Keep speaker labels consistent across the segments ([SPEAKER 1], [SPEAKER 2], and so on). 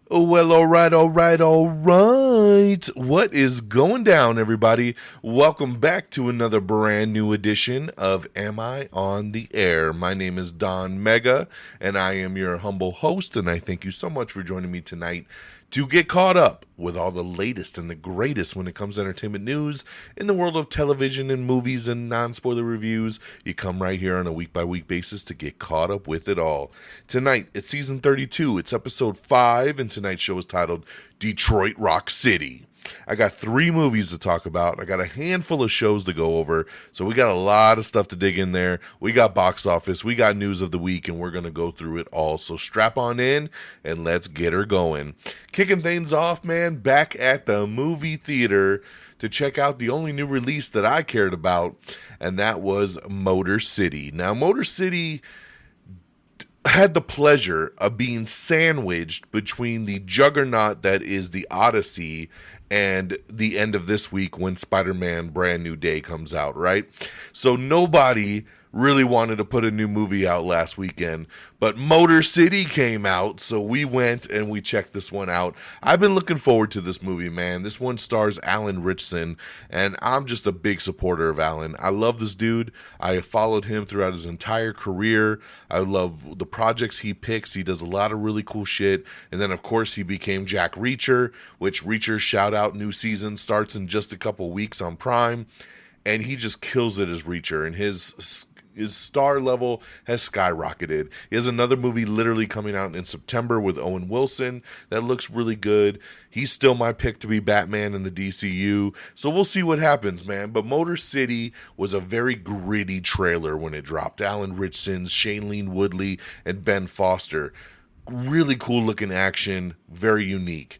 [SPEAKER 1] Oh, well, all right. What is going down, everybody? Welcome back to another brand new edition of Am I on the Air? My name is Don Mega, and I am your humble host, and I thank you so much for joining me tonight to get caught up with all the latest and the greatest when it comes to entertainment news in the world of television and movies and non-spoiler reviews. You come right here on a week-by-week basis to get caught up with it all. Tonight, it's season 32. It's episode 5, and tonight's show is titled Detroit Rock City. I got 3 movies to talk about. I got a handful of shows to go over, so we got a lot of stuff to dig in there. We got box office, we got news of the week, and we're going to go through it all. So strap on in, and let's get her going. Kicking things off, man, back at the movie theater to check out the only new release that I cared about, and that was Motor City. Now, Motor City had the pleasure of being sandwiched between the juggernaut that is the Odyssey and the end of this week when Spider-Man Brand New Day comes out, right? So nobody really wanted to put a new movie out last weekend, but Motor City came out, so we went and we checked this one out. I've been looking forward to this movie, man. This one stars Alan Ritchson, and I'm just a big supporter of Alan. I love this dude. I have followed him throughout his entire career. I love the projects he picks. He does a lot of really cool shit, and then of course he became Jack Reacher, which Reacher, shout out, new season starts in just a couple weeks on Prime, and he just kills it as Reacher, and his star level has skyrocketed. He has another movie literally coming out in September with Owen Wilson that looks really good. He's still my pick to be Batman in the DCU, so we'll see what happens, man. But Motor City was a very gritty trailer when it dropped. Alan Ritchson, Shailene Woodley, and Ben Foster. Really cool looking action, very unique.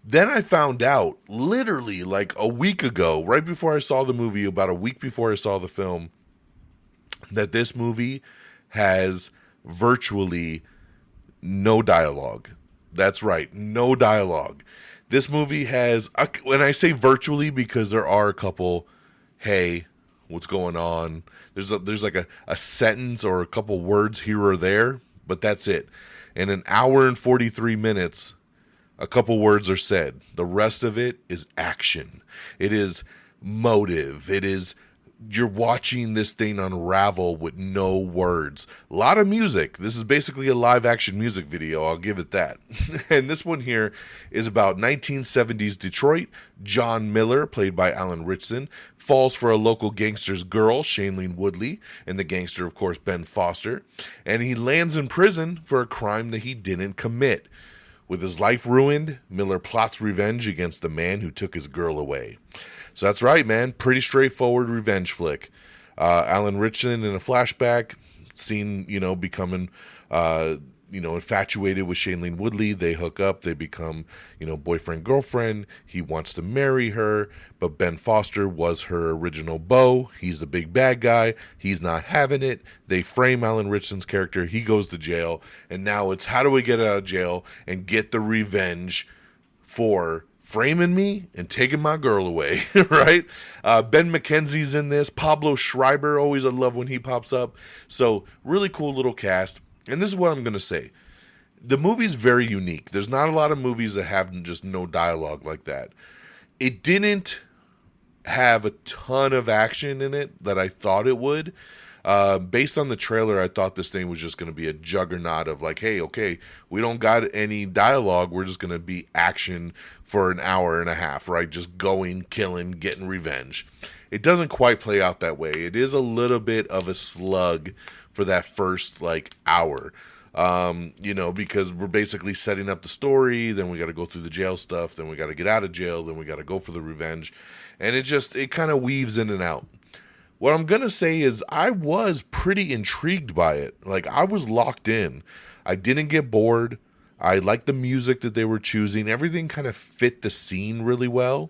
[SPEAKER 1] Then I found out, literally like a week ago, right before I saw the movie, about a week before I saw the film, that this movie has virtually no dialogue. That's right, no dialogue. This movie has, when I say virtually, because there are a couple, hey, what's going on? There's like a sentence or a couple words here or there, but that's it. In an hour and 43 minutes, a couple words are said. The rest of it is action. It is motive. It is, you're watching this thing unravel with no words. A lot of music. This is basically a live action music video, I'll give it that. And this one here is about 1970s Detroit. John Miller, played by Alan Ritchson, falls for a local gangster's girl, Shailene Woodley, and the gangster, of course, Ben Foster. And he lands in prison for a crime that he didn't commit. With his life ruined, Miller plots revenge against the man who took his girl away. So that's right, man. Pretty straightforward revenge flick. Alan Ritchson in a flashback, seen, becoming, infatuated with Shailene Woodley. They hook up. They become, boyfriend, girlfriend. He wants to marry her, but Ben Foster was her original beau. He's the big bad guy. He's not having it. They frame Alan Ritchson's character. He goes to jail, and now it's how do we get out of jail and get the revenge for framing me and taking my girl away, right? Ben McKenzie's in this. Pablo Schreiber, always I love when he pops up. So really cool little cast. And this is what I'm going to say. The movie's very unique. There's not a lot of movies that have just no dialogue like that. It didn't have a ton of action in it that I thought it would. Based on the trailer, I thought this thing was just going to be a juggernaut of like, hey, okay, we don't got any dialogue. We're just going to be action for an hour and a half, right? Just going, killing, getting revenge. It doesn't quite play out that way. It is a little bit of a slug for that first hour, because we're basically setting up the story. Then we got to go through the jail stuff. Then we got to get out of jail. Then we got to go for the revenge. And it kind of weaves in and out. What I'm going to say is I was pretty intrigued by it. Like, I was locked in. I didn't get bored. I liked the music that they were choosing. Everything kind of fit the scene really well.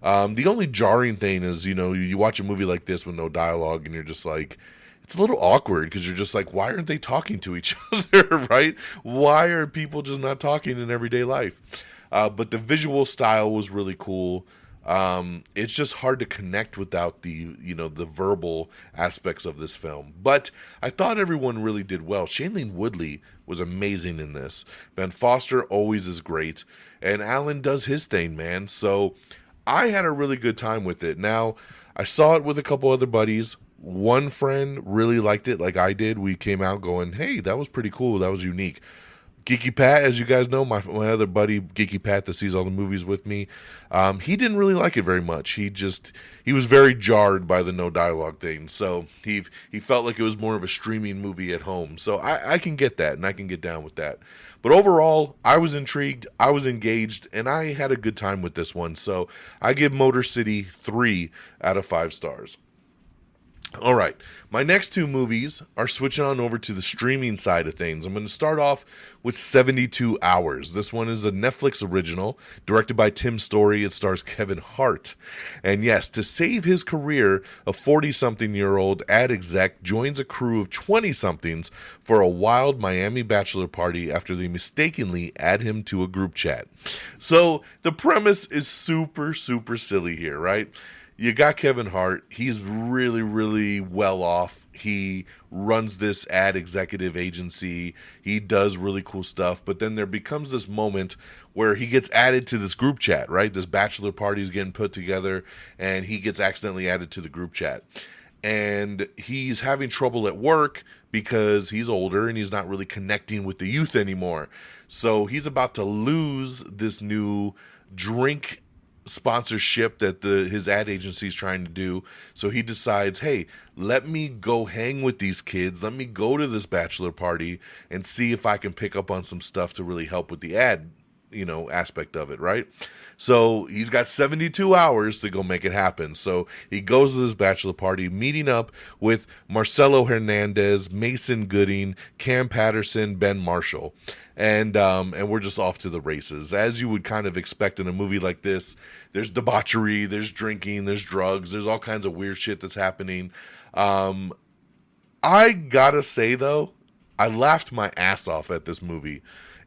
[SPEAKER 1] The only jarring thing is, you watch a movie like this with no dialogue and you're just like, it's a little awkward because you're just like, why aren't they talking to each other, right? Why are people just not talking in everyday life? But the visual style was really cool. It's just hard to connect without the verbal aspects of this film. But I thought everyone really did well. Shailene Woodley was amazing in this. Ben Foster always is great, and Alan does his thing, man. So I had a really good time with it. Now, I saw it with a couple other buddies. One friend really liked it like I did. We came out going, hey, that was pretty cool. That was unique. Geeky Pat, as you guys know, my other buddy, Geeky Pat, that sees all the movies with me, he didn't really like it very much. He was very jarred by the no dialogue thing. So he felt like it was more of a streaming movie at home. So I can get that, and I can get down with that. But overall, I was intrigued, I was engaged, and I had a good time with this one. So I give Motor City 3 out of 5 stars. All right, my next two movies are switching on over to the streaming side of things. I'm going to start off with 72 Hours. This one is a Netflix original, directed by Tim Story. It stars Kevin Hart. And yes, to save his career, a 40-something-year-old ad exec joins a crew of 20-somethings for a wild Miami bachelor party after they mistakenly add him to a group chat. So the premise is super, super silly here, right? You got Kevin Hart. He's really, really well off. He runs this ad executive agency. He does really cool stuff. But then there becomes this moment where he gets added to this group chat, right? This bachelor party is getting put together, and he gets accidentally added to the group chat. And he's having trouble at work because he's older and he's not really connecting with the youth anymore. So he's about to lose this new drink sponsorship that his ad agency is trying to do. So he decides, hey, let me go hang with these kids. Let me go to this bachelor party and see if I can pick up on some stuff to really help with the ad, aspect of it, right? So he's got 72 hours to go make it happen. So he goes to this bachelor party, meeting up with Marcelo Hernandez, Mason Gooding, Cam Patterson, Ben Marshall. And we're just off to the races. As you would kind of expect in a movie like this, there's debauchery, there's drinking, there's drugs, there's all kinds of weird shit that's happening. I gotta say, though, I laughed my ass off at this movie.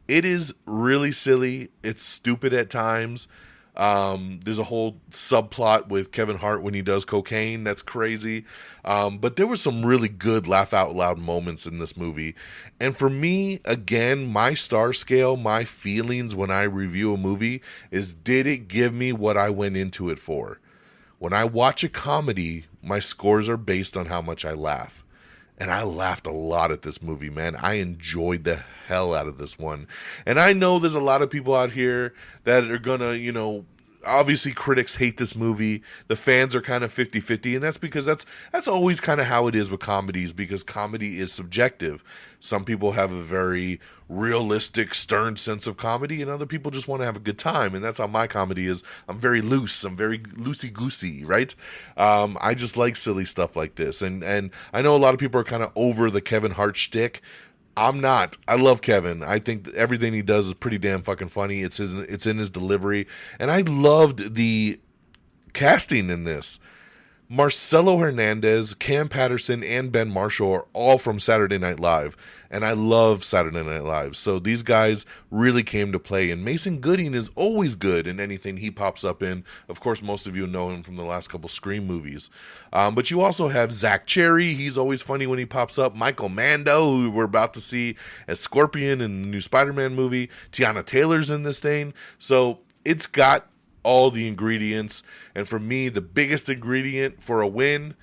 [SPEAKER 1] It is really silly. It's stupid at times. There's a whole subplot with Kevin Hart when he does cocaine. That's crazy. But there were some really good laugh out loud moments in this movie. And for me, again, my star scale, my feelings when I review a movie is, did it give me what I went into it for? When I watch a comedy, my scores are based on how much I laugh. And I laughed a lot at this movie, man. I enjoyed the hell out of this one. And I know there's a lot of people out here that are gonna, obviously critics hate this movie. The fans are kind of 50-50, and that's because that's always kind of how it is with comedies, because comedy is subjective. Some people have a very realistic, stern sense of comedy, and other people just want to have a good time, and that's how my comedy is. I'm very loose. I'm very loosey-goosey, right? I just like silly stuff like this, and I know a lot of people are kind of over the Kevin Hart shtick. I'm not. I love Kevin. I think that everything he does is pretty damn fucking funny. It's in his delivery. And I loved the casting in this. Marcelo Hernandez, Cam Patterson, and Ben Marshall are all from Saturday Night Live. And I love Saturday Night Live. So these guys really came to play. And Mason Gooding is always good in anything he pops up in. Of course, most of you know him from the last couple Scream movies. But you also have Zach Cherry. He's always funny when he pops up. Michael Mando, who we're about to see as Scorpion in the new Spider-Man movie. Tiana Taylor's in this thing. So it's got all the ingredients, and for me, the biggest ingredient for a win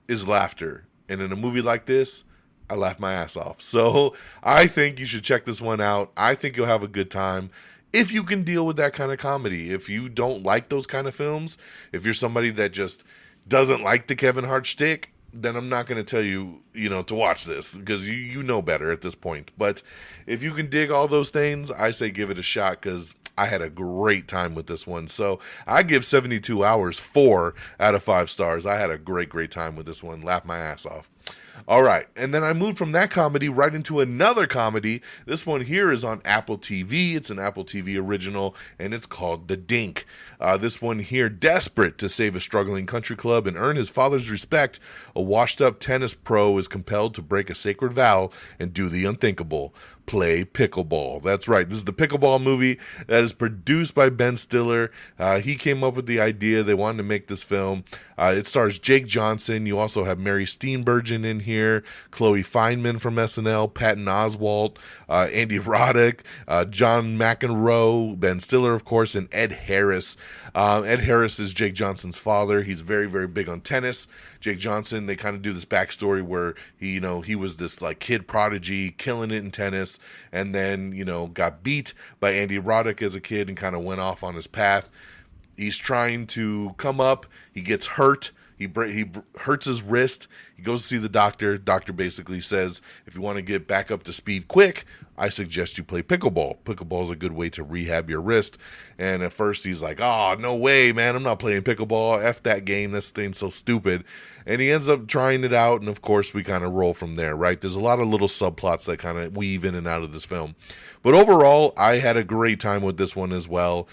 [SPEAKER 1] is laughter. And in a movie like this, I laughed my ass off. So I think you should check this one out. I think you'll have a good time if you can deal with that kind of comedy. If you don't like those kind of films, if you're somebody that just doesn't like the Kevin Hart shtick, then I'm not going to tell you, to watch this, because you know better at this point. But if you can dig all those things, I say give it a shot, because I had a great time with this one. So I give 72 Hours 4 out of 5 stars. I had a great time with this one. Laughed my ass off. All right. And then I moved from that comedy right into another comedy. This one here is on Apple TV. It's an Apple TV original, and it's called The Dink. This one here, desperate to save a struggling country club and earn his father's respect, a washed-up tennis pro is compelled to break a sacred vow and do the unthinkable. Play pickleball. That's right. This is the pickleball movie that is produced by Ben Stiller. He came up with the idea. They wanted to make this film. It stars Jake Johnson. You also have Mary Steenburgen in here, Chloe Fineman from SNL, Patton Oswalt, Andy Roddick, John McEnroe, Ben Stiller, of course, and Ed Harris. Ed Harris is Jake Johnson's father. He's very, very big on tennis. Jake Johnson, they kind of do this backstory where he was this like kid prodigy, killing it in tennis, and then, got beat by Andy Roddick as a kid and kind of went off on his path. He's trying to come up. He gets hurt. He hurts his wrist. He goes to see the doctor. Doctor basically says, if you want to get back up to speed quick, I suggest you play pickleball. Pickleball is a good way to rehab your wrist. And at first he's like, oh, no way, man. I'm not playing pickleball. F that game. This thing's so stupid. And he ends up trying it out. And of course, we kind of roll from there, right? There's a lot of little subplots that kind of weave in and out of this film. But overall, I had a great time with this one as well.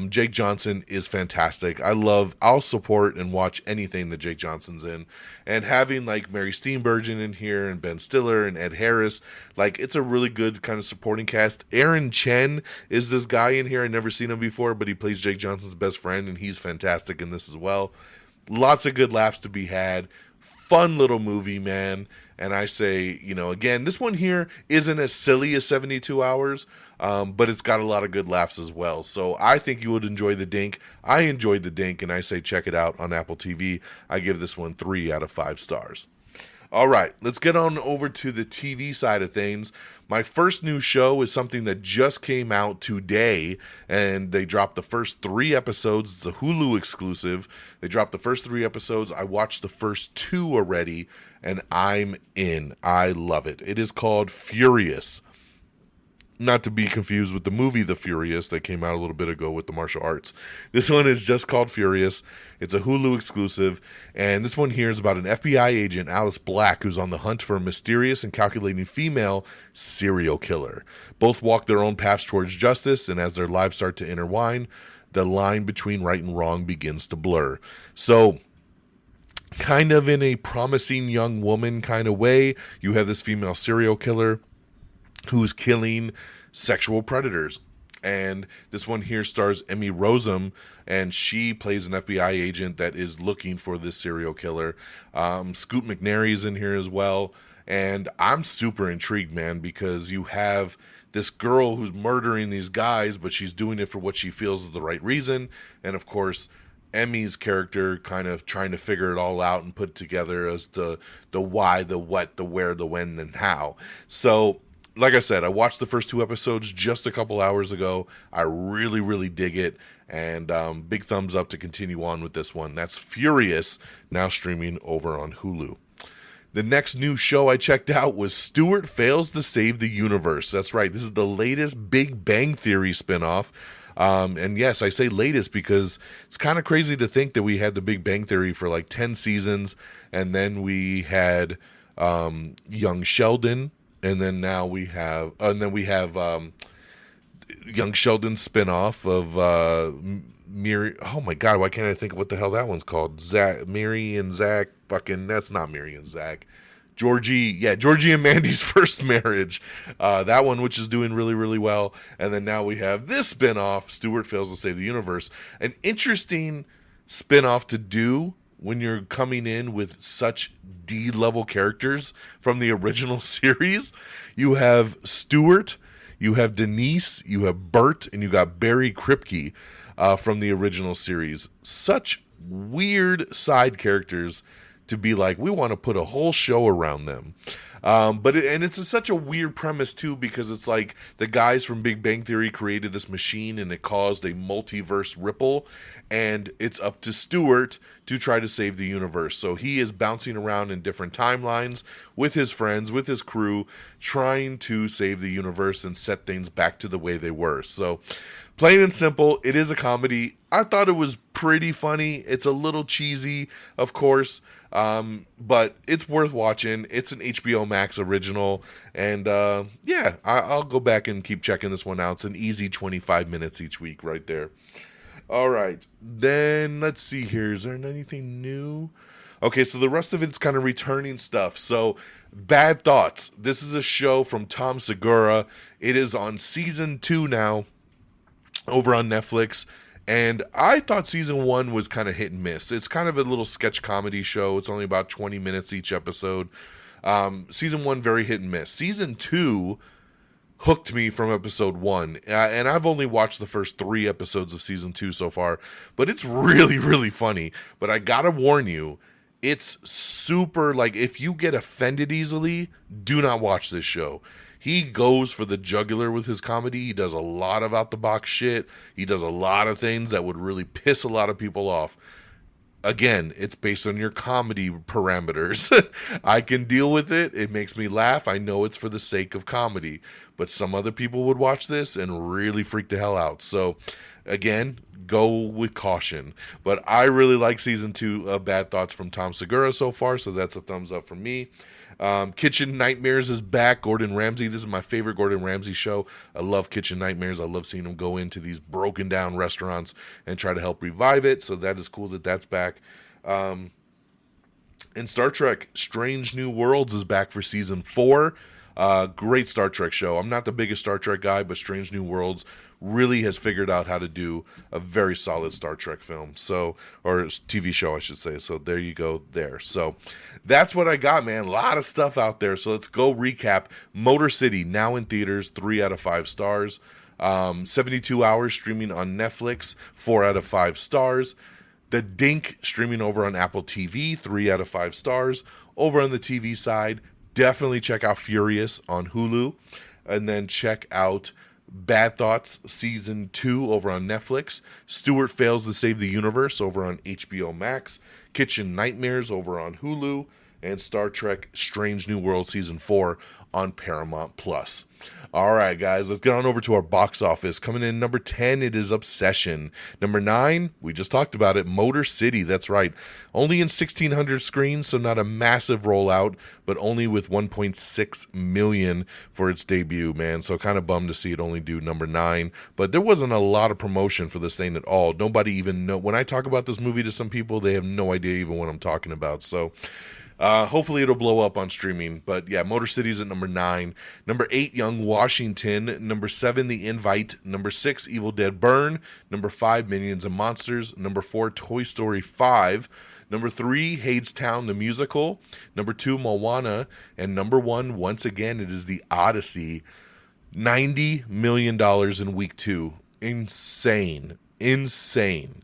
[SPEAKER 1] Jake Johnson is fantastic. I'll support and watch anything that Jake Johnson's in. And having like Mary Steenburgen in here and Ben Stiller and Ed Harris, like it's a really good kind of supporting cast. Aaron Chen is this guy in here. I've never seen him before, but he plays Jake Johnson's best friend, and he's fantastic in this as well. Lots of good laughs to be had. Fun little movie, man. And I say, again, this one here isn't as silly as 72 Hours, but it's got a lot of good laughs as well. So I think you would enjoy The Dink. I enjoyed The Dink, and I say check it out on Apple TV. I give this one 3 out of 5 stars. All right, let's get on over to the TV side of things. My first new show is something that just came out today, and they dropped the first 3 episodes. It's a Hulu exclusive. They dropped the first 3 episodes. I watched the first 2 already, and I'm in. I love it. It is called Furious. Not to be confused with the movie The Furious that came out a little bit ago with the martial arts. This one is just called Furious. It's a Hulu exclusive, and this one here is about an FBI agent, Alice Black, who's on the hunt for a mysterious and calculating female serial killer. Both walk their own paths towards justice, and as their lives start to intertwine, the line between right and wrong begins to blur. So, kind of in a promising young woman kind of way, you have this female serial killer who's killing sexual predators. And this one here stars Emmy Rossum, and she plays an FBI agent that is looking for this serial killer. Scoot McNairy's in here as well. And I'm super intrigued, man, because you have this girl who's murdering these guys, but she's doing it for what she feels is the right reason. And of course, Emmy's character kind of trying to figure it all out and put it together as the why, the what, the where, the when, and how. So, like I said, I watched the first 2 episodes just a couple hours ago. I really, really dig it. And big thumbs up to continue on with this one. That's Furious, now streaming over on Hulu. The next new show I checked out was Stuart Fails to Save the Universe. That's right. This is the latest Big Bang Theory spinoff. And yes, I say latest because it's kind of crazy to think that we had the Big Bang Theory for like 10 seasons. And then we had Young Sheldon. And then now we have, Young Sheldon's spinoff of Miri. Oh my God, why can't I think of what the hell that one's called? Miri and Zach. That's not Miri and Zach. Georgie and Mandy's First Marriage. That one, which is doing really, really well. And then now we have this spinoff, Stuart Fails to Save the Universe. An interesting spinoff to do when you're coming in with such D-level characters from the original series. You have Stuart, you have Denise, you have Bert, and you got Barry Kripke from the original series. Such weird side characters to be like, we want to put a whole show around them. But it's such a weird premise too, because it's like the guys from Big Bang Theory created this machine and it caused a multiverse ripple, and it's up to Stuart to try to save the universe. So he is bouncing around in different timelines with his friends, with his crew, trying to save the universe and set things back to the way they were. So plain and simple, it is a comedy. I thought it was pretty funny. It's a little cheesy, of course. but it's worth watching. It's an HBO Max original, and yeah, I'll go back and keep checking this one out. It's an easy 25 minutes each week right there. All right, then let's see here. Is there anything new? Okay, so the rest of it's kind of returning stuff. So, Bad Thoughts. This is a show from Tom Segura. It is on season 2 now over on Netflix. And I thought season 1 was kind of hit and miss. It's kind of a little sketch comedy show. It's only about 20 minutes each episode. Season 1, very hit and miss. Season 2 hooked me from episode 1. And I've only watched the first 3 episodes of season 2 so far. But it's really, really funny. But I gotta warn you, it's super, like, if you get offended easily, do not watch this show. He goes for the jugular with his comedy. He does a lot of out-the-box shit. He does a lot of things that would really piss a lot of people off. Again, it's based on your comedy parameters. I can deal with it. It makes me laugh. I know it's for the sake of comedy. But some other people would watch this and really freak the hell out. So, again, go with caution. But I really like season 2 of Bad Thoughts from Tom Segura so far, so that's a thumbs up from me. Kitchen Nightmares is back. Gordon Ramsay. This is my favorite Gordon Ramsay show. I love Kitchen Nightmares. I love seeing him go into these broken down restaurants and try to help revive it. So that is cool that that's back. And Star Trek Strange New Worlds is back for season 4. Great Star Trek show. I'm not the biggest Star Trek guy, but Strange New Worlds really has figured out how to do a very solid Star Trek film. So, or TV show, I should say. So there you go there. So that's what I got, man. A lot of stuff out there. So let's go recap. Motor City, now in theaters, 3 out of 5 stars. 72 hours streaming on Netflix, 4 out of 5 stars. The Dink streaming over on Apple TV, 3 out of 5 stars. Over on the TV side, definitely check out Furious on Hulu. And then check out Bad Thoughts Season 2 over on Netflix. Stuart Fails to Save the Universe over on HBO Max. Kitchen Nightmares over on Hulu. And Star Trek Strange New World Season 4 on Paramount Plus. All right, guys, let's get on over to our box office. Coming in number 10, it is Obsession. Number 9, we just talked about it, Motor City. That's right. Only in 1,600 screens, so not a massive rollout, but only with 1.6 million for its debut, man. So kind of bummed to see it only do number 9. But there wasn't a lot of promotion for this thing at all. Nobody even know. When I talk about this movie to some people, they have no idea even what I'm talking about. So hopefully it'll blow up on streaming. But yeah, Motor City's at number 9. Number 8, Young Washington. Number 7, The Invite. Number 6, Evil Dead Burn. Number 5, Minions and Monsters. Number 4, Toy Story 5. Number 3, Hadestown the Musical. Number 2, Moana. And number 1, once again, it is The Odyssey. $90 million in week 2. Insane. Insane.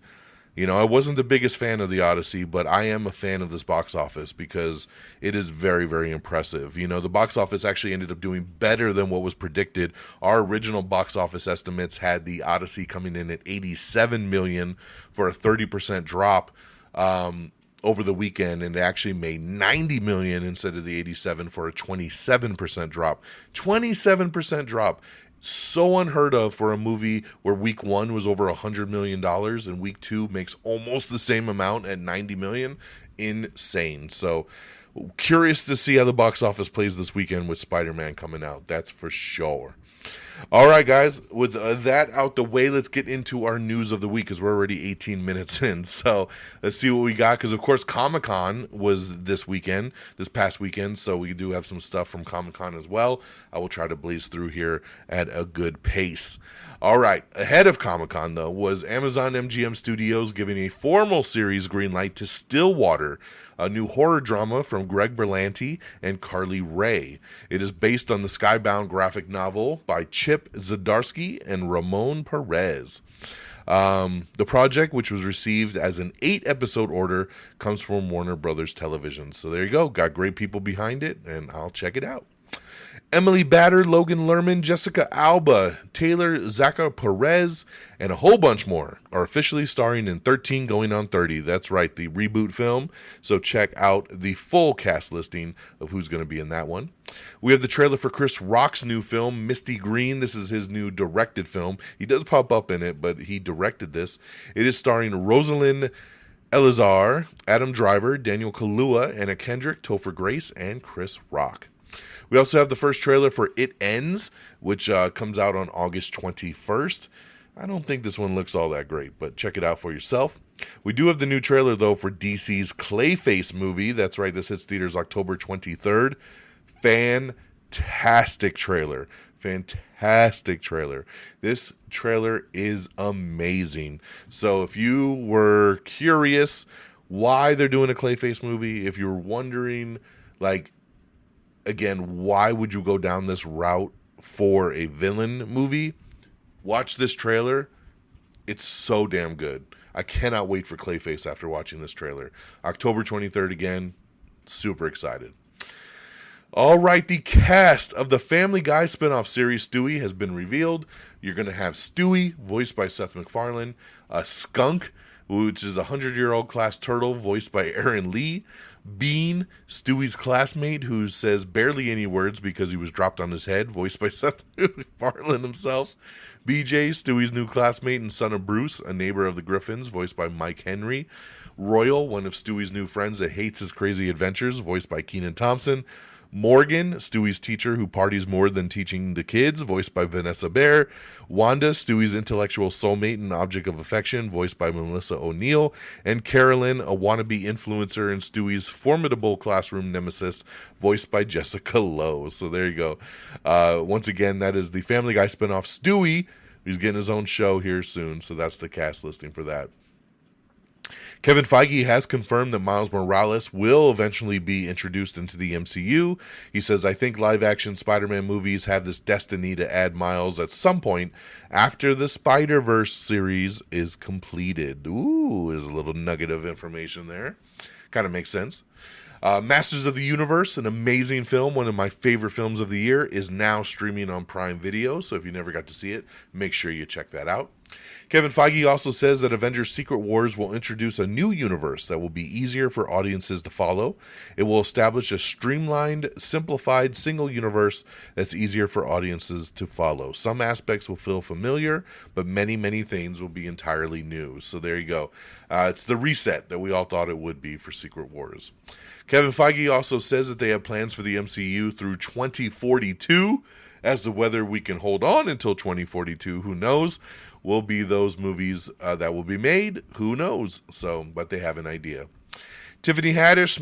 [SPEAKER 1] You know, I wasn't the biggest fan of The Odyssey, but I am a fan of this box office because it is very, very impressive. You know, the box office actually ended up doing better than what was predicted. Our original box office estimates had The Odyssey coming in at 87 million for a 30% drop over the weekend, and it actually made 90 million instead of the 87 for a 27% drop. 27% drop. So unheard of for a movie where week 1 was over $100 million and week 2 makes almost the same amount at 90 million. Insane. So curious to see how the box office plays this weekend with Spider-Man coming out. That's for sure. All right, guys, with that out the way, let's get into our news of the week because we're already 18 minutes in. So let's see what we got because, of course, Comic-Con was this past weekend, so we do have some stuff from Comic-Con as well. I will try to blaze through here at a good pace. All right, ahead of Comic-Con, though, was Amazon MGM Studios giving a formal series green light to Stillwater, a new horror drama from Greg Berlanti and Carly Ray. It is based on the Skybound graphic novel by Chip Zdarsky and Ramon Perez. The project, which was received as an 8-episode order, comes from Warner Brothers Television. So there you go. Got great people behind it, and I'll check it out. Emily Batter, Logan Lerman, Jessica Alba, Taylor Zachar Perez, and a whole bunch more are officially starring in 13 Going on 30. That's right, the reboot film. So check out the full cast listing of who's going to be in that one. We have the trailer for Chris Rock's new film, Misty Green. This is his new directed film. He does pop up in it, but he directed this. It is starring Rosalind Elazar, Adam Driver, Daniel Kaluuya, Anna Kendrick, Topher Grace, and Chris Rock. We also have the first trailer for It Ends, which comes out on August 21st. I don't think this one looks all that great, but check it out for yourself. We do have the new trailer, though, for DC's Clayface movie. That's right, this hits theaters October 23rd. Fantastic trailer. Fantastic trailer. This trailer is amazing. So if you were curious why they're doing a Clayface movie, if you're wondering, like, again, why would you go down this route for a villain movie? Watch this trailer. It's so damn good. I cannot wait for Clayface after watching this trailer. October 23rd again. Super excited. All right, the cast of the Family Guy spinoff series Stewie has been revealed. You're going to have Stewie, voiced by Seth MacFarlane, a skunk, which is a 100-year-old class turtle, voiced by Aaron Lee, Bean, Stewie's classmate, who says barely any words because he was dropped on his head, voiced by Seth MacFarlane himself, BJ, Stewie's new classmate and son of Bruce, a neighbor of the Griffins, voiced by Mike Henry, Royal, one of Stewie's new friends that hates his crazy adventures, voiced by Kenan Thompson, Morgan, Stewie's teacher who parties more than teaching the kids, voiced by Vanessa Bayer. Wanda, Stewie's intellectual soulmate and object of affection, voiced by Melissa O'Neill. And Carolyn, a wannabe influencer and Stewie's formidable classroom nemesis, voiced by Jessica Lowe. So there you go. Once again, that is the Family Guy spinoff Stewie. He's getting his own show here soon, so that's the cast listing for that. Kevin Feige has confirmed that Miles Morales will eventually be introduced into the MCU. He says, I think live-action Spider-Man movies have this destiny to add Miles at some point after the Spider-Verse series is completed. Ooh, there's a little nugget of information there. Kind of makes sense. Masters of the Universe, an amazing film, one of my favorite films of the year, is now streaming on Prime Video. So if you never got to see it, make sure you check that out. Kevin Feige also says that Avengers Secret Wars will introduce a new universe that will be easier for audiences to follow. It will establish a streamlined, simplified, single universe that's easier for audiences to follow. Some aspects will feel familiar, but many, many things will be entirely new. So there you go. It's the reset that we all thought it would be for Secret Wars. Kevin Feige also says that they have plans for the MCU through 2042. As to whether we can hold on until 2042, who knows? Will be those movies that will be made, who knows? So, but they have an idea. Tiffany Haddish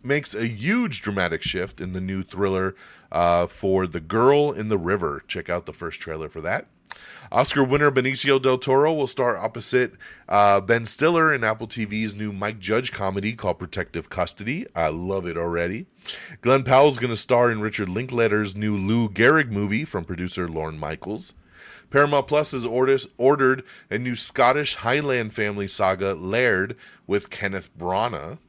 [SPEAKER 1] makes a huge dramatic shift in the new thriller for The Girl in the River. Check out the first trailer for that. Oscar winner Benicio del Toro will star opposite Ben Stiller in Apple TV's new Mike Judge comedy called Protective Custody. I love it already. Glenn Powell's going to star in Richard Linklater's new Lou Gehrig movie from producer Lorne Michaels. Paramount Plus has ordered a new Scottish Highland family saga, Laird, with Kenneth Branagh.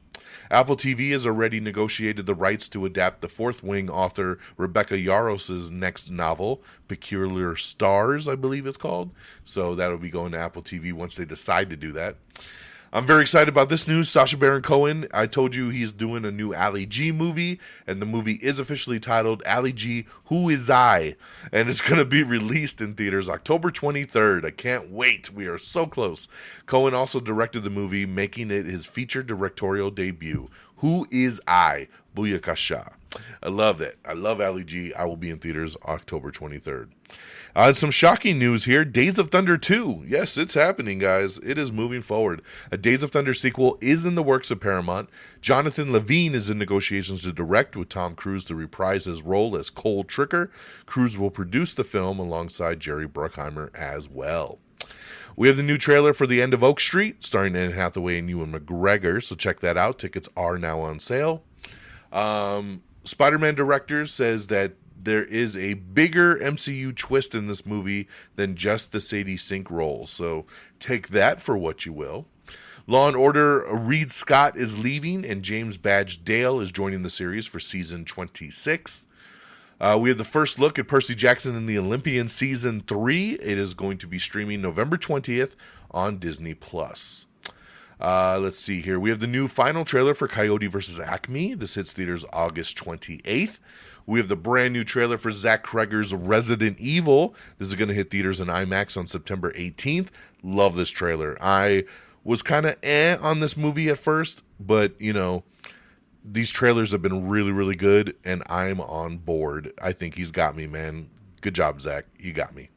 [SPEAKER 1] Apple TV has already negotiated the rights to adapt the Fourth Wing author Rebecca Yaros's next novel, Peculiar Stars, I believe it's called. So that'll be going to Apple TV once they decide to do that. I'm very excited about this news. Sacha Baron Cohen, I told you he's doing a new Ali G movie, and the movie is officially titled Ali G, Who Is I? And it's going to be released in theaters October 23rd. I can't wait. We are so close. Cohen also directed the movie, making it his feature directorial debut. Who Is I? Booyakasha. I love that. I love Ali G. I will be in theaters October 23rd. And some shocking news here. Days of Thunder 2. Yes, it's happening, guys. It is moving forward. A Days of Thunder sequel is in the works of Paramount. Jonathan Levine is in negotiations to direct, with Tom Cruise to reprise his role as Cole Tricker. Cruise will produce the film alongside Jerry Bruckheimer as well. We have the new trailer for The End of Oak Street, starring Anne Hathaway and Ewan McGregor, so check that out. Tickets are now on sale. Spider-Man director says that there is a bigger MCU twist in this movie than just the Sadie Sink role, so take that for what you will. Law & Order Reed Scott is leaving, and James Badge Dale is joining the series for season 26. We have the first look at Percy Jackson and the Olympian season 3. It is going to be streaming November 20th on Disney+. Let's see here. We have the new final trailer for Coyote vs. Acme. This hits theaters August 28th. We have the brand new trailer for Zach Cregger's Resident Evil. This is going to hit theaters in IMAX on September 18th. Love this trailer. I was kind of on this movie at first, but these trailers have been really, really good, and I'm on board. I think he's got me, man. Good job, Zach. You got me.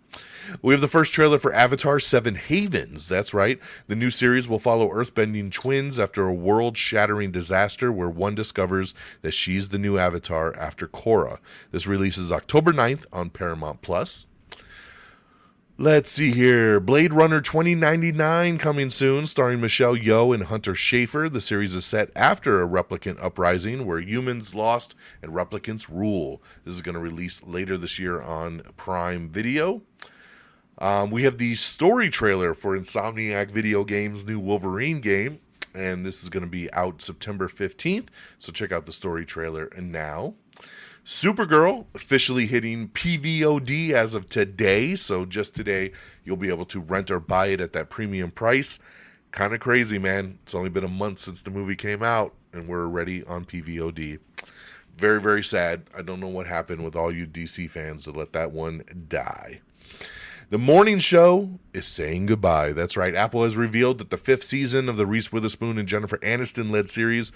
[SPEAKER 1] We have the first trailer for Avatar 7 Havens. That's right. The new series will follow earthbending twins after a world-shattering disaster where one discovers that she's the new Avatar after Korra. This releases October 9th on Paramount+. Let's see here. Blade Runner 2099 coming soon, starring Michelle Yeoh and Hunter Schafer. The series is set after a replicant uprising where humans lost and replicants rule. This is going to release later this year on Prime Video. We have the story trailer for Insomniac Video Games' new Wolverine game, and this is going to be out September 15th, so check out the story trailer now. Supergirl officially hitting PVOD as of today, so just today you'll be able to rent or buy it at that premium price. Kind of crazy, man. It's only been a month since the movie came out, and we're already on PVOD. Very, very sad. I don't know what happened with all you DC fans to let that one die. The morning show is saying goodbye. That's right. Apple has revealed that the 5th season of the Reese Witherspoon and Jennifer Aniston-led series,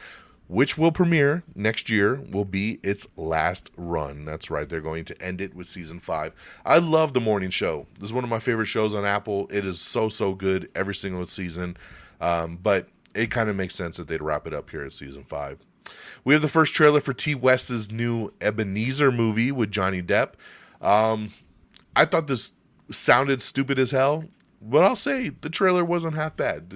[SPEAKER 1] which will premiere next year, will be its last run. That's right. They're going to end it with season 5. I love the morning show. This is one of my favorite shows on Apple. It is so, so good every single season. But it kind of makes sense that they'd wrap it up here at season 5. We have the first trailer for T. West's new Ebenezer movie with Johnny Depp. I thought this sounded stupid as hell, but I'll say the trailer wasn't half bad.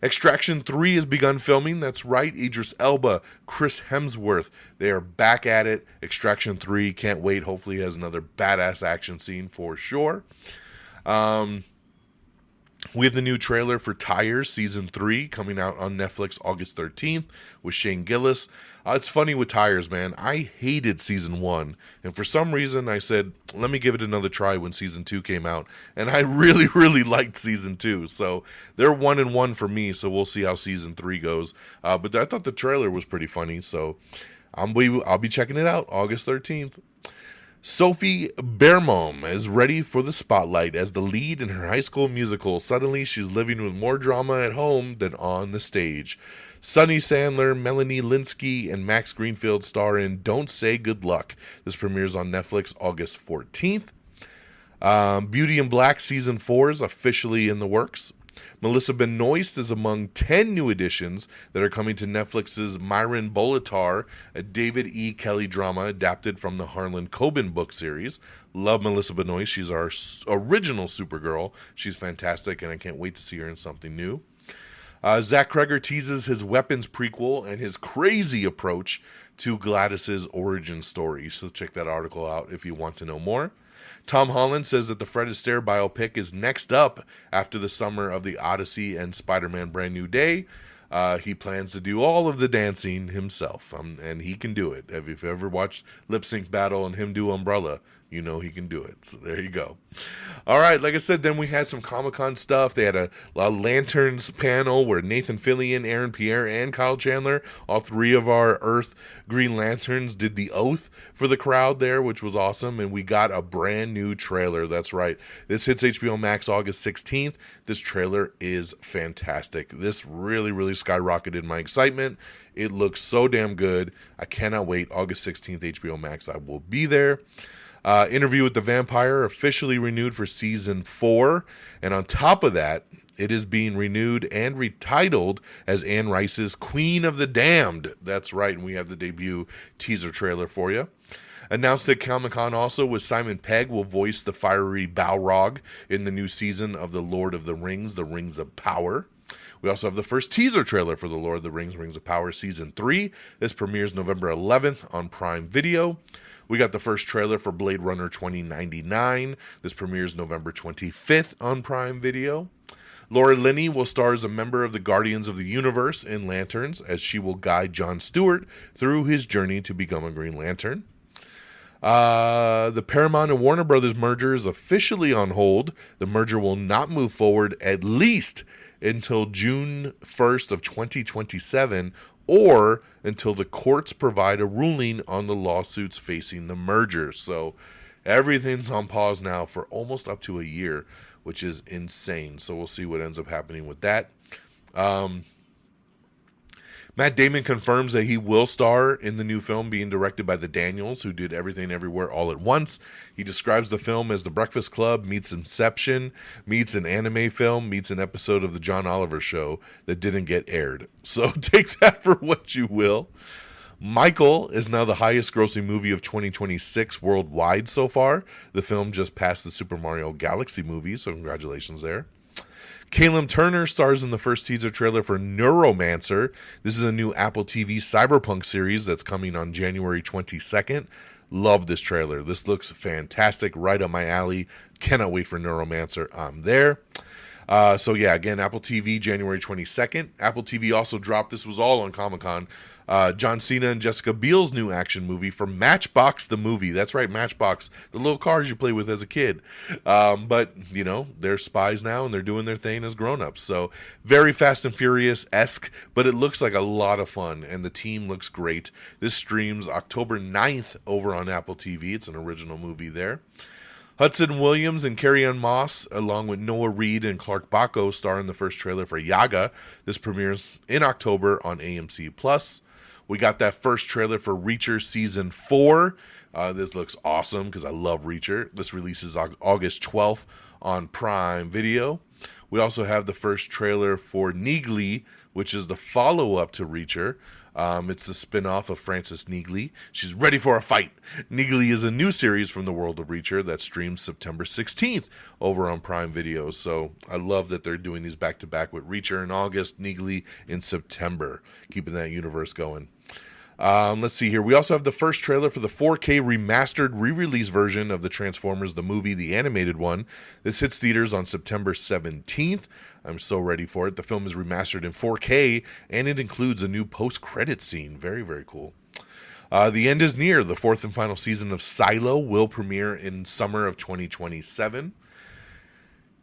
[SPEAKER 1] Extraction 3 has begun filming. That's right. Idris Elba, Chris Hemsworth, they are back at it. Extraction 3, can't wait. Hopefully it has another badass action scene for sure. We have the new trailer for Tires Season 3 coming out on Netflix August 13th with Shane Gillis. It's funny with Tires, man. I hated Season 1, and for some reason I said, let me give it another try when Season 2 came out, and I really, really liked Season 2. So they're 1-1 for me, so we'll see how Season 3 goes. But I thought the trailer was pretty funny, so I'll be checking it out August 13th. Sophie Bermom is ready for the spotlight as the lead in her High School Musical. Suddenly, she's living with more drama at home than on the stage. Sunny Sandler, Melanie Linsky, and Max Greenfield star in Don't Say Good Luck. This premieres on Netflix August 14th. Beauty in Black Season 4 is officially in the works. Melissa Benoist is among 10 new additions that are coming to Netflix's Myron Bolitar, a David E. Kelly drama adapted from the Harlan Coben book series. Love Melissa Benoist. She's our original Supergirl. She's fantastic, and I can't wait to see her in something new. Zach Kreger teases his Weapons prequel and his crazy approach to Gladys's origin story. So check that article out if you want to know more. Tom Holland says that the Fred Astaire biopic is next up after the summer of The Odyssey and Spider-Man Brand New Day. He plans to do all of the dancing himself, and he can do it. If you've ever watched Lip Sync Battle and him do Umbrella, you know he can do it. So there you go. All right, like I said, then we had some Comic-Con stuff. They had a Lanterns panel where Nathan Fillion, Aaron Pierre, and Kyle Chandler, all three of our Earth Green Lanterns, did the oath for the crowd there, which was awesome. And we got a brand new trailer. That's right. This hits HBO Max August 16th. This trailer is fantastic. This really, really skyrocketed my excitement. It looks so damn good. I cannot wait. August 16th, HBO Max. I will be there. Interview with the Vampire officially renewed for season 4. And on top of that, it is being renewed and retitled as Anne Rice's Queen of the Damned. That's right. And we have the debut teaser trailer for you. Announced at Comic-Con also was Simon Pegg will voice the fiery Balrog in the new season of The Lord of the Rings of Power. We also have the first teaser trailer for The Lord of the Rings of Power Season 3. This premieres November 11th on Prime Video. We got the first trailer for Blade Runner 2099. This premieres November 25th on Prime Video. Laura Linney will star as a member of the Guardians of the Universe in Lanterns, as she will guide Jon Stewart through his journey to become a Green Lantern. The Paramount and Warner Brothers merger is officially on hold. The merger will not move forward at least until June 1st of 2027, or until the courts provide a ruling on the lawsuits facing the merger. So Everything's on pause now for almost up to a year, which is insane. So we'll see what ends up happening with that. Matt Damon confirms that he will star in the new film being directed by the Daniels, who did Everything Everywhere All at Once. He describes the film as The Breakfast Club meets Inception, meets an anime film, meets an episode of The John Oliver Show that didn't get aired. So take that for what you will. Michael is now the highest grossing movie of 2026 worldwide so far. The film just passed the Super Mario Galaxy movie, so congratulations there. Caitlin Turner stars in the first teaser trailer for Neuromancer. This is a new Apple TV cyberpunk series that's coming on January 22nd. Love this trailer. This looks fantastic, right up my alley. Cannot wait for Neuromancer. I'm there. Again, Apple TV, January 22nd. Apple TV also dropped, this was all on Comic-Con, John Cena and Jessica Biel's new action movie for Matchbox the movie. That's right, Matchbox, the little cars you play with as a kid. But, they're spies now and they're doing their thing as grown-ups. So, very Fast and Furious-esque, but it looks like a lot of fun and the team looks great. This streams October 9th over on Apple TV. It's an original movie there. Hudson Williams and Carrie-Anne Moss, along with Noah Reid and Clark Bacco, star in the first trailer for Yaga. This premieres in October on AMC+. We got that first trailer for Reacher Season 4. This looks awesome because I love Reacher. This releases August 12th on Prime Video. We also have the first trailer for Neagly, which is the follow-up to Reacher. It's the spin-off of Frances Neagly. She's ready for a fight. Neagly is a new series from the world of Reacher that streams September 16th over on Prime Video. So I love that they're doing these back-to-back with Reacher in August, Neagly in September, keeping that universe going. Let's see here. We also have the first trailer for the 4K remastered re-release version of the Transformers the movie, the animated one. This hits theaters on September 17th. I'm so ready for it. The film is remastered in 4K, and it includes a new post-credit scene. Very, very cool. The end is near. The fourth and final season of Silo will premiere in summer of 2027.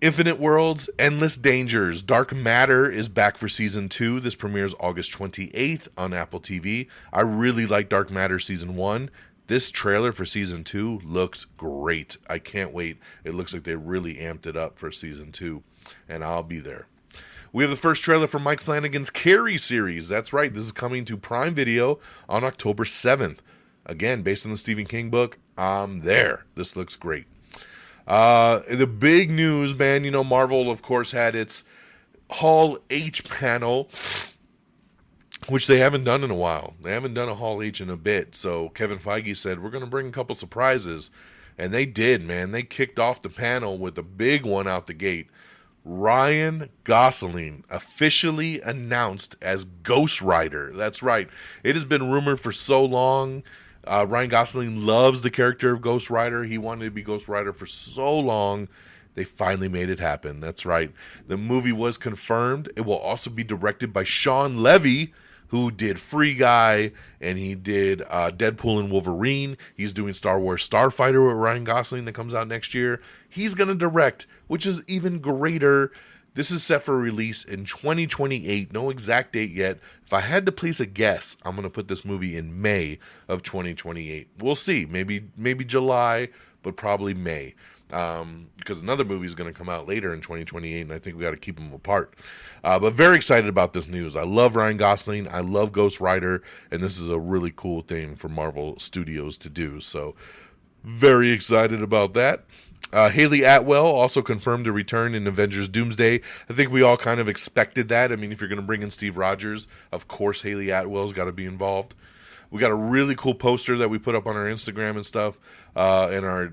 [SPEAKER 1] Infinite Worlds, Endless Dangers, Dark Matter is back for Season 2. This premieres August 28th on Apple TV. I really like Dark Matter Season 1. This trailer for Season 2 looks great. I can't wait. It looks like they really amped it up for Season 2, and I'll be there. We have the first trailer for Mike Flanagan's Carrie series. That's right. This is coming to Prime Video on October 7th. Again, based on the Stephen King book, I'm there. This looks great. The big news, man, Marvel, of course, had its Hall H panel, which they haven't done in a while. They haven't done a Hall H in a bit. So Kevin Feige said, we're going to bring a couple surprises. And they did, man. They kicked off the panel with a big one out the gate. Ryan Gosling officially announced as Ghost Rider. That's right. It has been rumored for so long. Ryan Gosling loves the character of Ghost Rider. He wanted to be Ghost Rider for so long. They finally made it happen. That's right. The movie was confirmed. It will also be directed by Sean Levy, who did Free Guy, and he did Deadpool and Wolverine. He's doing Star Wars Starfighter with Ryan Gosling that comes out next year. He's going to direct, which is even greater. This is set for release in 2028. No exact date yet. If I had to place a guess, I'm going to put this movie in May of 2028. We'll see. Maybe July, but probably May. Because another movie is going to come out later in 2028, and I think we got to keep them apart. But very excited about this news. I love Ryan Gosling. I love Ghost Rider, and this is a really cool thing for Marvel Studios to do. So very excited about that. Haley Atwell also confirmed a return in Avengers Doomsday. I think we all kind of expected that. I mean, if you're going to bring in Steve Rogers, of course Haley Atwell's got to be involved. We got a really cool poster that we put up on our Instagram and stuff, and our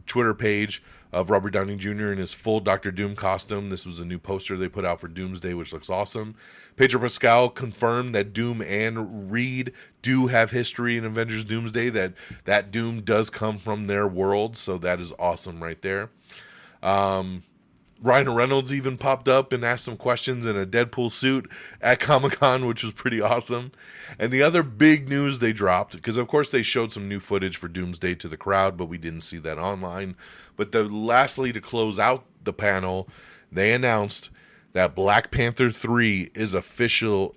[SPEAKER 1] Twitter page of Robert Downey Jr. in his full Doctor Doom costume. This was a new poster they put out for Doomsday, which looks awesome. Pedro Pascal confirmed that Doom and Reed do have history in Avengers Doomsday, that Doom does come from their world, so that is awesome right there. Ryan Reynolds even popped up and asked some questions in a Deadpool suit at Comic-Con, which was pretty awesome. And the other big news they dropped, because of course they showed some new footage for Doomsday to the crowd, but we didn't see that online. But lastly, to close out the panel, they announced that Black Panther 3 is official.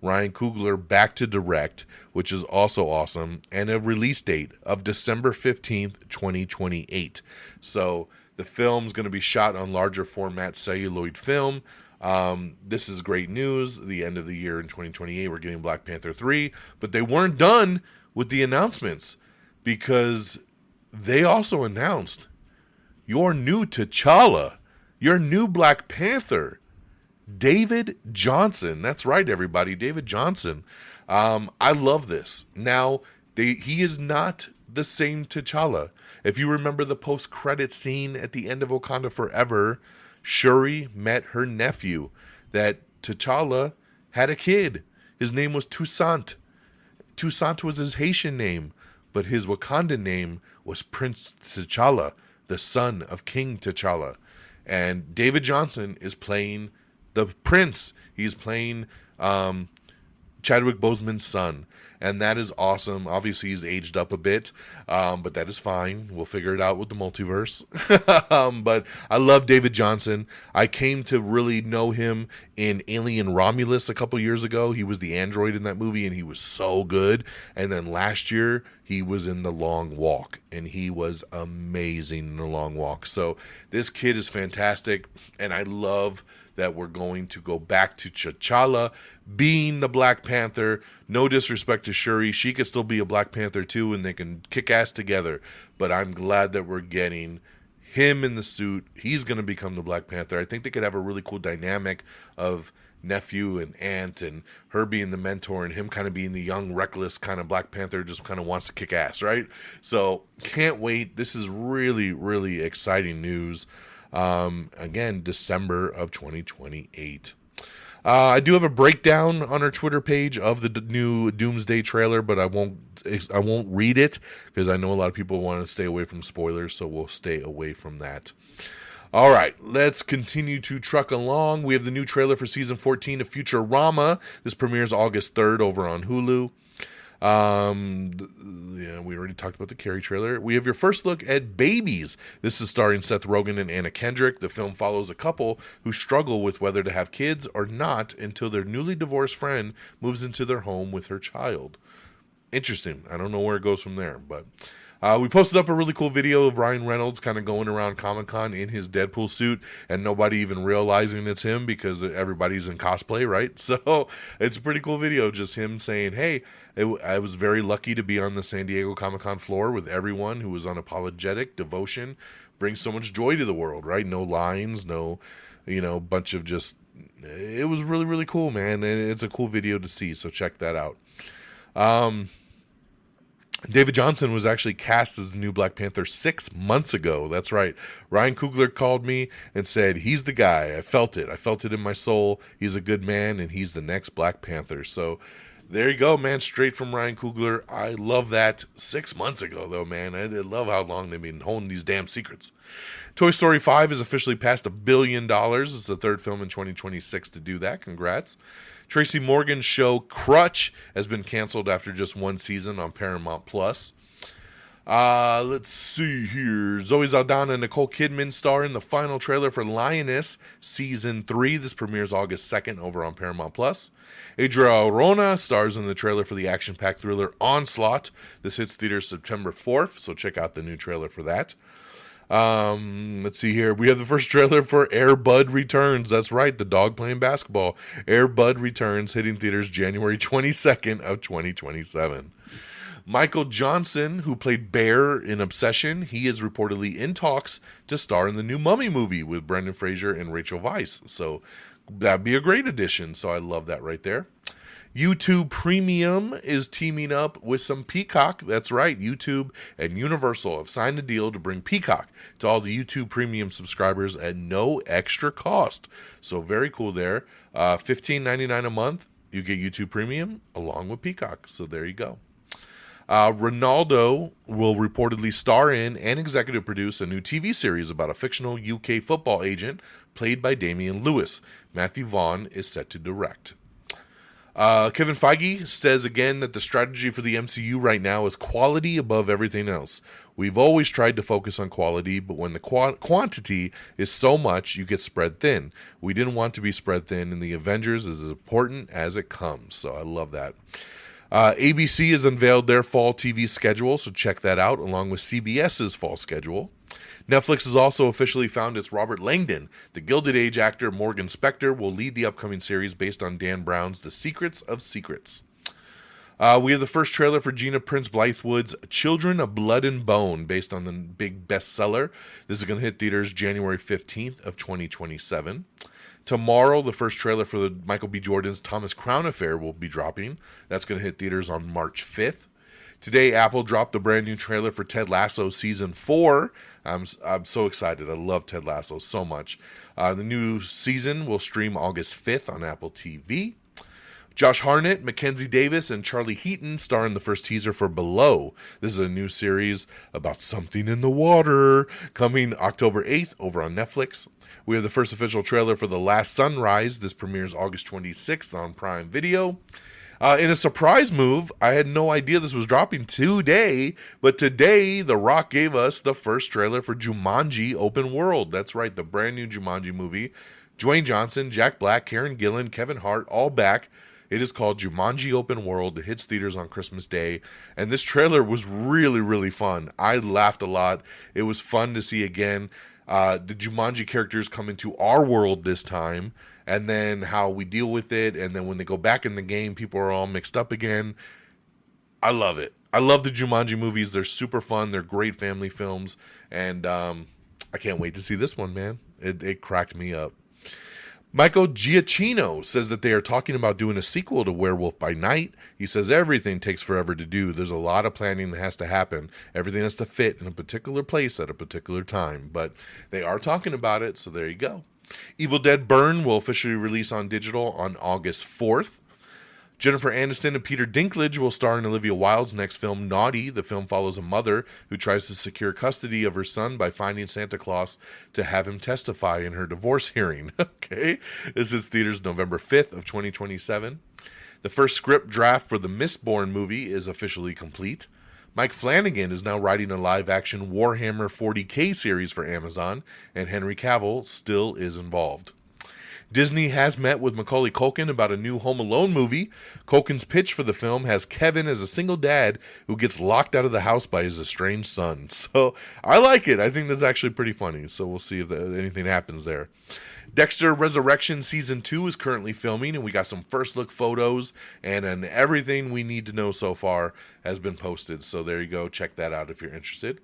[SPEAKER 1] Ryan Coogler back to direct, which is also awesome, and a release date of December 15th, 2028. So the film's going to be shot on larger format celluloid film. This is great news. The end of the year in 2028, we're getting Black Panther 3, but they weren't done with the announcements, because they also announced your new T'Challa, your new Black Panther, David Johnson. That's right, everybody, David Johnson. I love this. Now, he is not the same T'Challa. If you remember the post-credit scene at the end of Wakanda Forever, Shuri met her nephew, that T'Challa had a kid. His name was Toussaint. Toussaint was his Haitian name, but his Wakandan name was Prince T'Challa, the son of King T'Challa. And David Johnson is playing the prince. He's playing Chadwick Boseman's son. And that is awesome. Obviously, he's aged up a bit, but that is fine. We'll figure it out with the multiverse. But I love David Johnson. I came to really know him in Alien Romulus a couple years ago. He was the android in that movie, and he was so good. And then last year, he was in The Long Walk, and he was amazing in The Long Walk. So this kid is fantastic, and I love that we're going to go back to T'Challa being the Black Panther. No disrespect to Shuri. She could still be a Black Panther too, and they can kick ass together. But I'm glad that we're getting him in the suit. He's going to become the Black Panther. I think they could have a really cool dynamic of nephew and aunt, and her being the mentor and him kind of being the young, reckless kind of Black Panther, just kind of wants to kick ass, right? So can't wait. This is really, really exciting news. Again, December of 2028. I do have a breakdown on our Twitter page of the new Doomsday trailer, but I won't read it because I know a lot of people want to stay away from spoilers, so we'll stay away from that. All right, let's continue to truck along. We have the new trailer for season 14 of Futurama. This premieres August 3rd over on Hulu. Yeah, we already talked about the Carrie trailer. We have your first look at Babies. This is starring Seth Rogen and Anna Kendrick. The film follows a couple who struggle with whether to have kids or not until their newly divorced friend moves into their home with her child. Interesting. I don't know where it goes from there, but we posted up a really cool video of Ryan Reynolds kind of going around Comic-Con in his Deadpool suit and nobody even realizing it's him because everybody's in cosplay, right? So it's a pretty cool video, just him saying, hey, I was very lucky to be on the San Diego Comic-Con floor with everyone who was unapologetic. Devotion brings so much joy to the world, right? No lines, no, bunch of just, it was really, really cool, man. And it's a cool video to see, so check that out. David Johnson was actually cast as the new Black Panther 6 months ago. That's right. Ryan Coogler called me and said, he's the guy. I felt it. I felt it in my soul. He's a good man, and he's the next Black Panther. So there you go, man. Straight from Ryan Coogler. I love that. 6 months ago, though, man. I love how long they've been holding these damn secrets. Toy Story 5 has officially passed $1 billion. It's the third film in 2026 to do that. Congrats. Tracy Morgan's show Crutch has been canceled after just one season on Paramount+. Let's see here. Zoe Saldana and Nicole Kidman star in the final trailer for Lioness Season 3. This premieres August 2nd over on Paramount+. Adria Arjona stars in the trailer for the action-packed thriller Onslaught. This hits theaters September 4th, so check out the new trailer for that. Let's see here. We have the first trailer for Air Bud Returns. That's right, the dog playing basketball. Air Bud Returns, hitting theaters January 22nd of 2027. Michael Johnson, who played Bear in Obsession, he is reportedly in talks to star in the new Mummy movie with Brendan Fraser and Rachel Weisz. So that'd be a great addition. So I love that right there. YouTube Premium is teaming up with some Peacock. That's right, YouTube and Universal have signed a deal to bring Peacock to all the YouTube Premium subscribers at no extra cost. So very cool there. $15.99 a month, you get YouTube Premium along with Peacock. So there you go. Ronaldo will reportedly star in and executive produce a new TV series about a fictional UK football agent played by Damian Lewis. Matthew Vaughn is set to direct. Kevin Feige says again that the strategy for the MCU right now is quality above everything else. We've always tried to focus on quality, but when the quantity is so much, you get spread thin. We didn't want to be spread thin, and the Avengers is as important as it comes. So I love that. ABC has unveiled their fall TV schedule, so check that out, along with CBS's fall schedule. Netflix has also officially found its Robert Langdon. The Gilded Age actor Morgan Spector will lead the upcoming series based on Dan Brown's The Secrets of Secrets. We have the first trailer for Gina Prince Bythewood's Children of Blood and Bone, based on the big bestseller. This is going to hit theaters January 15th of 2027. Tomorrow, the first trailer for the Michael B. Jordan's Thomas Crown Affair will be dropping. That's going to hit theaters on March 5th. Today, Apple dropped the brand new trailer for Ted Lasso Season 4. I'm so excited. I love Ted Lasso so much. The new season will stream August 5th on Apple TV. Josh Hartnett, Mackenzie Davis, and Charlie Heaton star in the first teaser for Below. This is a new series about something in the water, coming October 8th over on Netflix. We have the first official trailer for The Last Sunrise. This premieres August 26th on Prime Video. In a surprise move, I had no idea this was dropping today, but today The Rock gave us the first trailer for Jumanji Open World. That's right, the brand new Jumanji movie. Dwayne Johnson, Jack Black, Karen Gillan, Kevin Hart, all back. It is called Jumanji Open World. It hits theaters on Christmas Day, and this trailer was really, really fun. I laughed a lot. It was fun to see again the Jumanji characters come into our world this time, and then how we deal with it, and then when they go back in the game, people are all mixed up again. I love it. I love the Jumanji movies. They're super fun. They're great family films, and I can't wait to see this one, man. It cracked me up. Michael Giacchino says that they are talking about doing a sequel to Werewolf by Night. He says everything takes forever to do. There's a lot of planning that has to happen. Everything has to fit in a particular place at a particular time. But they are talking about it, so there you go. Evil Dead Burn will officially release on digital on August 4th. Jennifer Aniston and Peter Dinklage will star in Olivia Wilde's next film, Naughty. The film follows a mother who tries to secure custody of her son by finding Santa Claus to have him testify in her divorce hearing. Okay, this is theaters November 5th of 2027. The first script draft for the Mistborn movie is officially complete. Mike Flanagan is now writing a live-action Warhammer 40K series for Amazon, and Henry Cavill still is involved. Disney has met with Macaulay Culkin about a new Home Alone movie. Culkin's pitch for the film has Kevin as a single dad who gets locked out of the house by his estranged son. So I like it. I think that's actually pretty funny. So we'll see if anything happens there. Dexter Resurrection Season 2 is currently filming, and we got some first look photos, and everything we need to know so far has been posted. So there you go. Check that out if you're interested.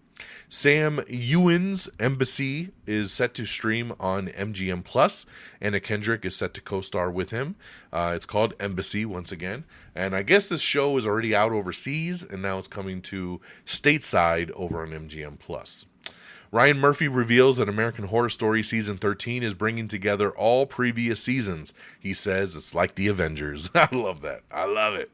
[SPEAKER 1] Sam Ewan's Embassy is set to stream on MGM Plus. Anna Kendrick is set to co-star with him. It's called Embassy once again. And I guess this show is already out overseas, and now it's coming to stateside over on MGM Plus. Ryan Murphy reveals that American Horror Story Season 13 is bringing together all previous seasons. He says it's like the Avengers. I love that. I love it.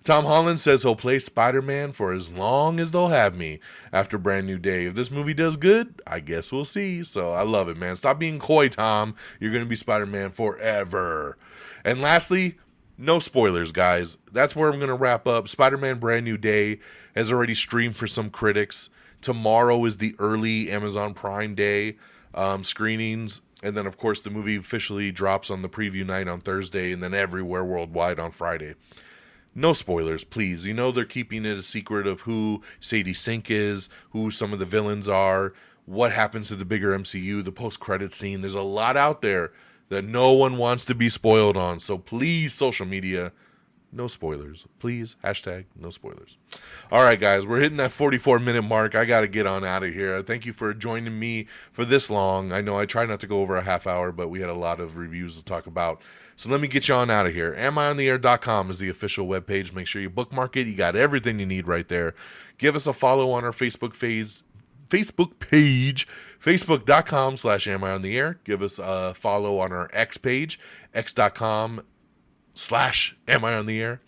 [SPEAKER 1] Tom Holland says he'll play Spider-Man for as long as they'll have me after Brand New Day. If this movie does good, I guess we'll see. So I love it, man. Stop being coy, Tom. You're going to be Spider-Man forever. And lastly, no spoilers, guys. That's where I'm going to wrap up. Spider-Man Brand New Day has already streamed for some critics. Tomorrow is the early Amazon Prime Day screenings. And then, of course, the movie officially drops on the preview night on Thursday and then everywhere worldwide on Friday. No spoilers, please. You know they're keeping it a secret of who Sadie Sink is, who some of the villains are, what happens to the bigger MCU, the post-credit scene. There's a lot out there that no one wants to be spoiled on. So please, social media, no spoilers. Please, hashtag no spoilers. All right, guys, we're hitting that 44-minute mark. I got to get on out of here. Thank you for joining me for this long. I know I try not to go over a half hour, but we had a lot of reviews to talk about. So let me get you on out of here. AmIOnTheAir.com is the official webpage. Make sure you bookmark it. You got everything you need right there. Give us a follow on our Facebook page, facebook.com/AmIOnTheAir. Give us a follow on our X page, x.com Am I on the Air.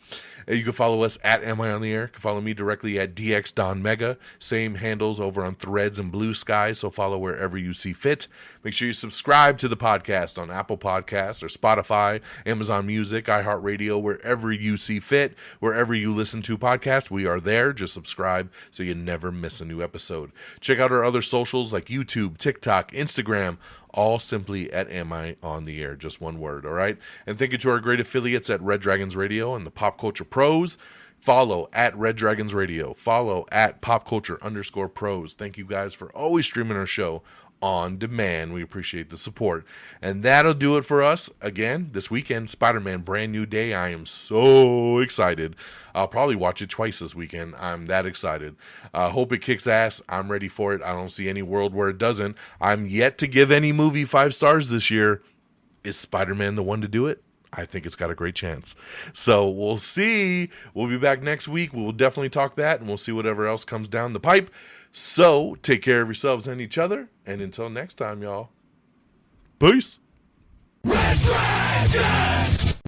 [SPEAKER 1] You can follow us at Am I on the Air. You can follow me directly at DONMEGA. Same handles over on Threads and Blue Sky, so follow wherever you see fit. Make sure you subscribe to the podcast on Apple Podcasts or Spotify, Amazon Music, iHeartRadio, wherever you see fit. Wherever you listen to podcasts, we are there. Just subscribe so you never miss a new episode. Check out our other socials like YouTube, TikTok, Instagram, all simply at Am I on the Air, just one word, all right? And thank you to our great affiliates at Red Dragons Radio and the Pop Culture Pros. Follow at Red Dragons Radio. Follow at popculture_pros. Thank you guys for always streaming our show on demand. We appreciate the support. And that'll do it for us. Again, this weekend, Spider-Man, brand new day. I am so excited. I'll probably watch it twice this weekend. I'm that excited. Hope it kicks ass. I'm ready for it. I don't see any world where it doesn't. I'm yet to give any movie 5 stars this year. Is Spider-Man the one to do it? I think it's got a great chance. So we'll see. We'll be back next week. We'll definitely talk that, and we'll see whatever else comes down the pipe. So take care of yourselves and each other. And until next time, y'all. Peace. Red Dragons!